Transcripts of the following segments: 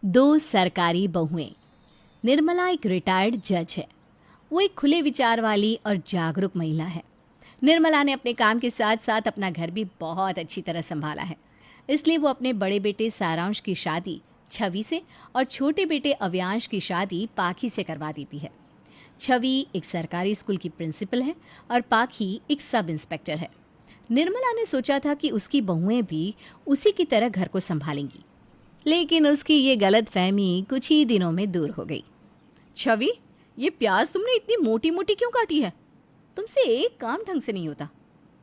दो सरकारी बहुएं। निर्मला एक रिटायर्ड जज है। वो एक खुले विचार वाली और जागरूक महिला है। निर्मला ने अपने काम के साथ साथ अपना घर भी बहुत अच्छी तरह संभाला है। इसलिए वो अपने बड़े बेटे सारांश की शादी छवि से और छोटे बेटे अव्यांश की शादी पाखी से करवा देती है। छवि एक सरकारी स्कूल की प्रिंसिपल है और पाखी एक सब इंस्पेक्टर है। निर्मला ने सोचा था कि उसकी बहुएं भी उसी की तरह घर को संभालेंगी, लेकिन उसकी ये गलतफहमी कुछ ही दिनों में दूर हो गई। छवि, ये प्याज तुमने इतनी मोटी मोटी क्यों काटी है? तुमसे एक काम ढंग से नहीं होता।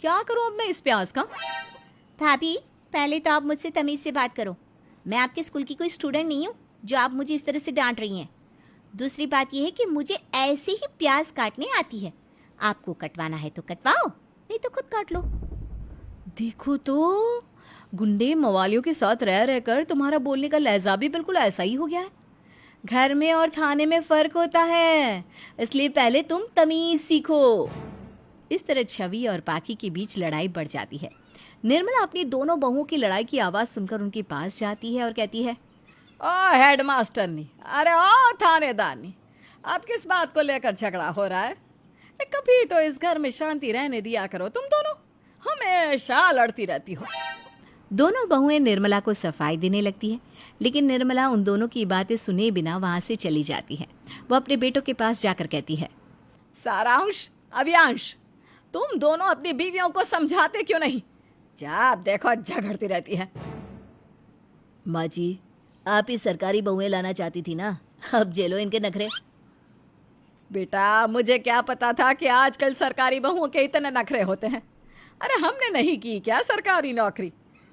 क्या करूं अब मैं इस प्याज का? भाभी, पहले तो आप मुझसे तमीज़ से बात करो। मैं आपके स्कूल की कोई स्टूडेंट नहीं हूँ जो आप मुझे इस तरह से डांट रही हैं। दूसरी बात यह है कि मुझे ऐसे ही प्याज काटने आती है। आपको कटवाना है तो कटवाओ, नहीं तो खुद काट लो। देखो तो, गुंडे मवालियों के साथ रह रहकर तुम्हारा बोलने का लहजा भी बिल्कुल ऐसा ही हो गया है। घर में और थाने में फर्क होता है, इसलिए पहले तुम तमीज सीखो। इस तरह छवि और पाखी के बीच लड़ाई बढ़ जाती है। निर्मला अपनी दोनों बहुओं की लड़ाई की आवाज़ सुनकर उनके पास जाती है और कहती है, ओ हेडमास्टर नी, अरे ओ थानेदार नी, अब किस बात को लेकर झगड़ा हो रहा है? कभी तो इस घर में शांति रहने दिया करो। तुम दोनों हमेशा लड़ती रहती हो। दोनों बहुएं निर्मला को सफाई देने लगती है, लेकिन निर्मला उन दोनों की बातें सुने बिना वहां से चली जाती है। वो अपने बेटों के पास जाकर कहती है, सारांश, अव्यांश, तुम दोनों अपनी बीवियों को समझाते क्यों नहीं? जब देखो झगड़ती रहती है। माँ जी, आप ही सरकारी बहुएं लाना चाहती थी ना, अब जेलो इनके नखरे। बेटा, मुझे क्या पता था कि आजकल सरकारी बहुओं के इतने नखरे होते हैं। अरे हमने नहीं की क्या सरकारी नौकरी?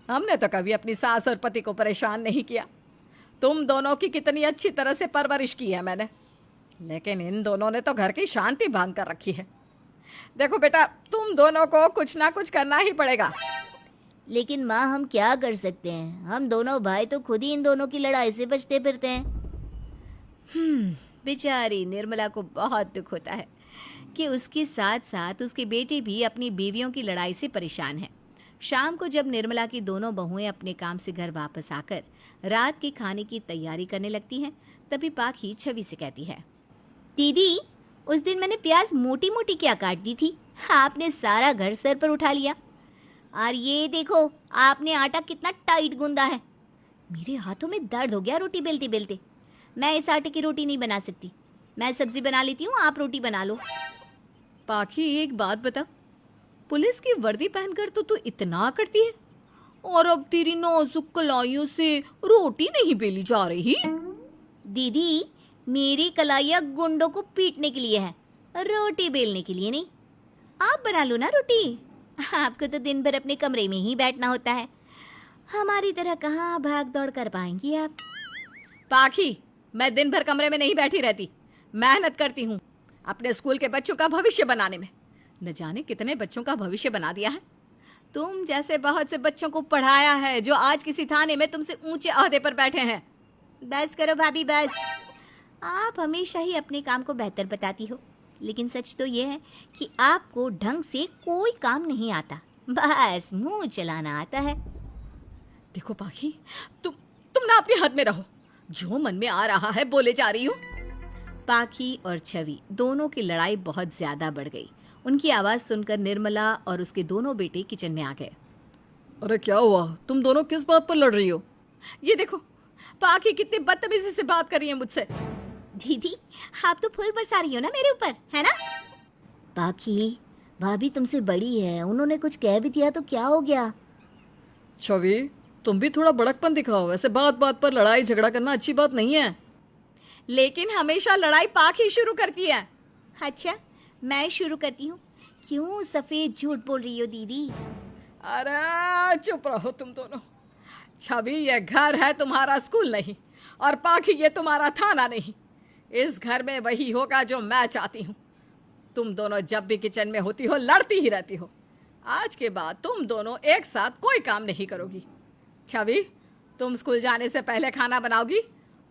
हमने तो कभी अपनी सास और पति को परेशान नहीं किया। तुम दोनों की कितनी अच्छी तरह से परवरिश की है मैंने, लेकिन इन दोनों ने तो घर की शांति भंग कर रखी है। देखो बेटा, तुम दोनों को कुछ ना कुछ करना ही पड़ेगा। लेकिन माँ, हम क्या कर सकते हैं? हम दोनों भाई तो खुद ही इन दोनों की लड़ाई से बचते फिरते हैं। बेचारी निर्मला को बहुत दुख होता है कि उसके साथ साथ उसके बेटे भी अपनी बीवियों की लड़ाई से परेशान हैं। शाम को जब निर्मला की दोनों बहुएं अपने काम से घर वापस आकर रात के खाने की तैयारी करने लगती हैं, तभी पाखी छवि से कहती है, दीदी, उस दिन मैंने प्याज मोटी मोटी क्या काट दी थी, आपने सारा घर सर पर उठा लिया। और ये देखो, आपने आटा कितना टाइट गूंदा है। मेरे हाथों में दर्द हो गया रोटी बेलते बेलते। मैं इस आटे की रोटी नहीं बना सकती। मैं सब्जी बना लेती हूँ, आप रोटी बना लो। पाखी, एक बात बता, पुलिस की वर्दी पहनकर तो तू इतना करती है, और अब तेरी नाजुक कलाइयों से रोटी नहीं बेली जा रही? दीदी, मेरी कलाइयाँ गुंडों को पीटने के लिए है, रोटी बेलने के लिए नहीं। आप बना लो ना रोटी। आपको तो दिन भर अपने कमरे में ही बैठना होता है। हमारी तरह कहाँ भाग दौड़ कर पाएंगी आप? पाखी, मैं दिन भर कमरे में नहीं बैठी रहती, मेहनत करती हूँ अपने स्कूल के बच्चों का भविष्य बनाने में। न जाने कितने बच्चों का भविष्य बना दिया है। तुम जैसे बहुत से बच्चों को पढ़ाया है जो आज किसी थाने में तुमसे ऊंचे ओहदे पर बैठे हैं। बस करो भाभी, बस। आप हमेशा ही अपने काम को बेहतर बताती हो, लेकिन सच तो ये है कि आपको ढंग से कोई काम नहीं आता, बस मुंह चलाना आता है। देखो पाखी, तुम ना अपनी हद में रहो। जो मन में आ रहा है बोले जा रही हो। पाखी और छवि दोनों की लड़ाई बहुत ज्यादा बढ़ गई। उनकी आवाज सुनकर निर्मला और उसके दोनों बेटे किचन में आ गए। अरे क्या हुआ? तुम दोनों किस बात पर लड़ रही हो? ये देखो, पाखी कितनी बदतमीजी से बात कर रही है मुझसे। दीदी, आप तो फूल बरसा रही हो ना मेरे ऊपर, है ना? पाखी, भाभी तुमसे बड़ी है, उन्होंने कुछ कह भी दिया तो क्या हो गया? छवि, तुम भी थोड़ा बड़कपन दिखाओ। ऐसे बात बात पर लड़ाई झगड़ा करना अच्छी बात नहीं है। लेकिन हमेशा लड़ाई पाखी शुरू करती है। अच्छा, मैं शुरू करती हूँ? क्यों सफेद झूठ बोल रही हो दीदी? अरे चुप रहो तुम दोनों। छवि, ये घर है तुम्हारा स्कूल नहीं, और पाखी ये तुम्हारा थाना नहीं। इस घर में वही होगा जो मैं चाहती हूँ। तुम दोनों जब भी किचन में होती हो लड़ती ही रहती हो। आज के बाद तुम दोनों एक साथ कोई काम नहीं करोगी। छवि, तुम स्कूल जाने से पहले खाना बनाओगी,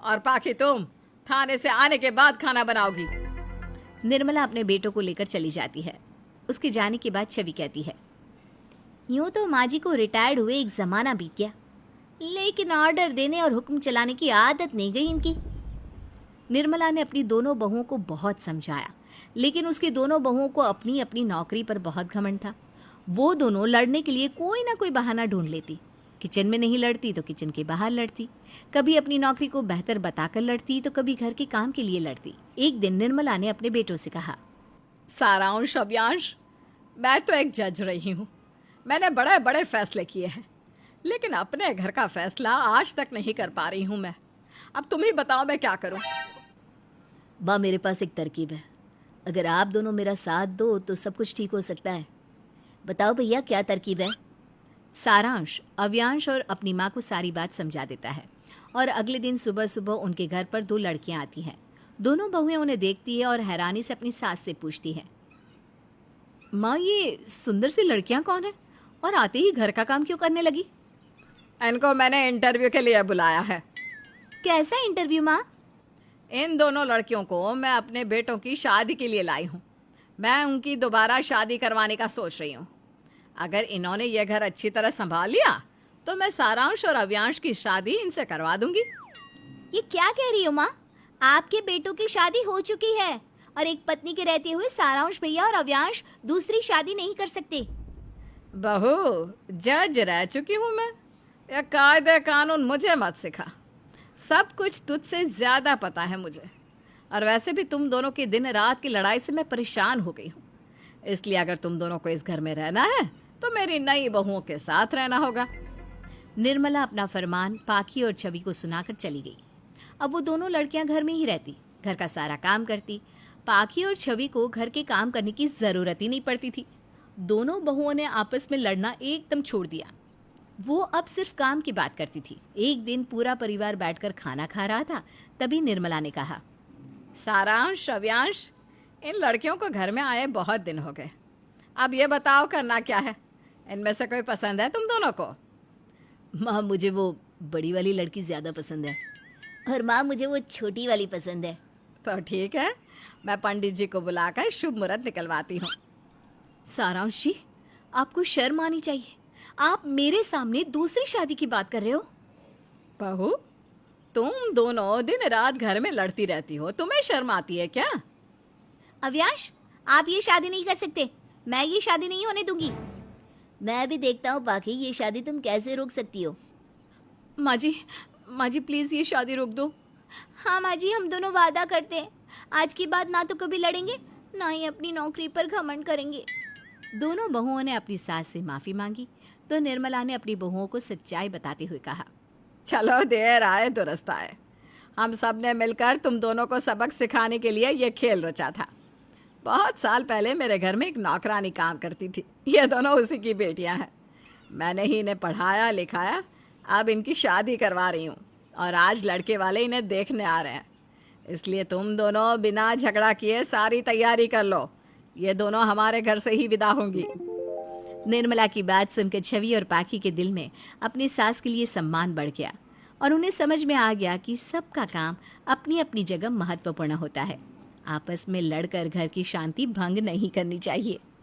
और पाखी तुम थाने से आने के बाद खाना बनाओगी। निर्मला अपने बेटों को लेकर चली जाती है। उसके जाने के बाद छवि कहती है, यूँ तो माँ जी को रिटायर्ड हुए एक ज़माना बीत गया, लेकिन ऑर्डर देने और हुक्म चलाने की आदत नहीं गई इनकी। निर्मला ने अपनी दोनों बहुओं को बहुत समझाया, लेकिन उसकी दोनों बहुओं को अपनी अपनी नौकरी पर बहुत घमंड था। वो दोनों लड़ने के लिए कोई ना कोई बहाना ढूंढ लेती। किचन में नहीं लड़ती तो किचन के बाहर लड़ती, कभी अपनी नौकरी को बेहतर बताकर लड़ती तो कभी घर के काम के लिए लड़ती। एक दिन निर्मला ने अपने बेटों से कहा, सारांश, अव्यांश, मैं तो एक जज रही हूँ। मैंने बड़े बड़े फैसले किए हैं, लेकिन अपने घर का फैसला आज तक नहीं कर पा रही हूँ मैं। अब तुम ही बताओ मैं क्या करूँ। माँ, मेरे पास एक तरकीब है। अगर आप दोनों मेरा साथ दो तो सब कुछ ठीक हो सकता है। बताओ भैया, क्या तरकीब है? सारांश अव्यांश और अपनी माँ को सारी बात समझा देता है और अगले दिन सुबह सुबह उनके घर पर 2 लड़कियां आती हैं। दोनों बहुएं उन्हें देखती है और हैरानी से अपनी सास से पूछती है, माँ, ये सुंदर सी लड़कियां कौन है और आते ही घर का काम क्यों करने लगी? इनको मैंने इंटरव्यू के लिए बुलाया है। कैसा इंटरव्यू माँ? इन दोनों लड़कियों को मैं अपने बेटों की शादी के लिए लाई हूँ। मैं उनकी दोबारा शादी करवाने का सोच रही हूँ। अगर इन्होंने ये घर अच्छी तरह संभाल लिया तो मैं सारांश और अव्यांश की शादी इनसे करवा दूंगी। ये क्या कह रही हो माँ? आपके बेटों की शादी हो चुकी है और एक पत्नी के रहते हुए सारांश भैया और अव्यांश दूसरी शादी नहीं कर सकते। बहू, जज रह चुकी हूँ मैं। यह कायदे कानून मुझे मत सिखा। सब कुछ तुझसे ज्यादा पता है मुझे। और वैसे भी तुम दोनों की दिन रात की लड़ाई से मैं परेशान हो गई हूँ। इसलिए अगर तुम दोनों को इस घर में रहना है तो मेरी नई बहुओं के साथ रहना होगा। निर्मला अपना फरमान पाखी और छवि को सुनाकर चली गई। अब वो दोनों लड़कियां घर में ही रहती, घर का सारा काम करती। पाखी और छवि को घर के काम करने की जरूरत ही नहीं पड़ती थी। दोनों बहुओं ने आपस में लड़ना एकदम छोड़ दिया। वो अब सिर्फ काम की बात करती थी। एक दिन पूरा परिवार बैठकर खाना खा रहा था, तभी निर्मला ने कहा, सारांश, अव्यांश, इन लड़कियों को घर में आए बहुत दिन हो गए। अब ये बताओ करना क्या है। इनमें से कोई पसंद है तुम दोनों को? माँ, मुझे वो बड़ी वाली लड़की ज्यादा पसंद है। और माँ, मुझे वो छोटी वाली पसंद है। तो ठीक है, मैं पंडित जी को बुलाकर शुभ मुहूर्त निकलवाती हूँ। सारांश जी, आपको शर्म आनी चाहिए। आप मेरे सामने दूसरी शादी की बात कर रहे हो। बहू, तुम दोनों दिन रात घर में लड़ती रहती हो, तुम्हें शर्म आती है क्या? अव्यांश, आप ये शादी नहीं कर सकते। मैं ये शादी नहीं होने दूंगी। मैं भी देखता हूँ बाकी ये शादी तुम कैसे रोक सकती हो। माँ जी प्लीज ये शादी रोक दो। हाँ माँ जी, हम दोनों वादा करते हैं आज की बात ना तो कभी लड़ेंगे, ना ही अपनी नौकरी पर घमंड करेंगे। दोनों बहुओं ने अपनी सास से माफी मांगी तो निर्मला ने अपनी बहुओं को सच्चाई बताते हुए कहा, चलो, देर आए दुरुस्त आए। हम सब ने मिलकर तुम दोनों को सबक सिखाने के लिए ये खेल रचा था। बहुत साल पहले मेरे घर में एक नौकरानी काम करती थी। ये दोनों उसी की बेटियां हैं। मैंने ही इन्हें पढ़ाया लिखाया, अब इनकी शादी करवा रही हूँ और आज लड़के वाले इन्हें देखने आ रहे हैं। इसलिए तुम दोनों बिना झगड़ा किए सारी तैयारी कर लो। ये दोनों हमारे घर से ही विदा होंगी। निर्मला की बात सुनकर छवि और पाखी के दिल में अपनी सास के लिए सम्मान बढ़ गया और उन्हें समझ में आ गया कि सबका काम अपनी अपनी जगह महत्वपूर्ण होता है। आपस में लड़कर घर की शांति भंग नहीं करनी चाहिए।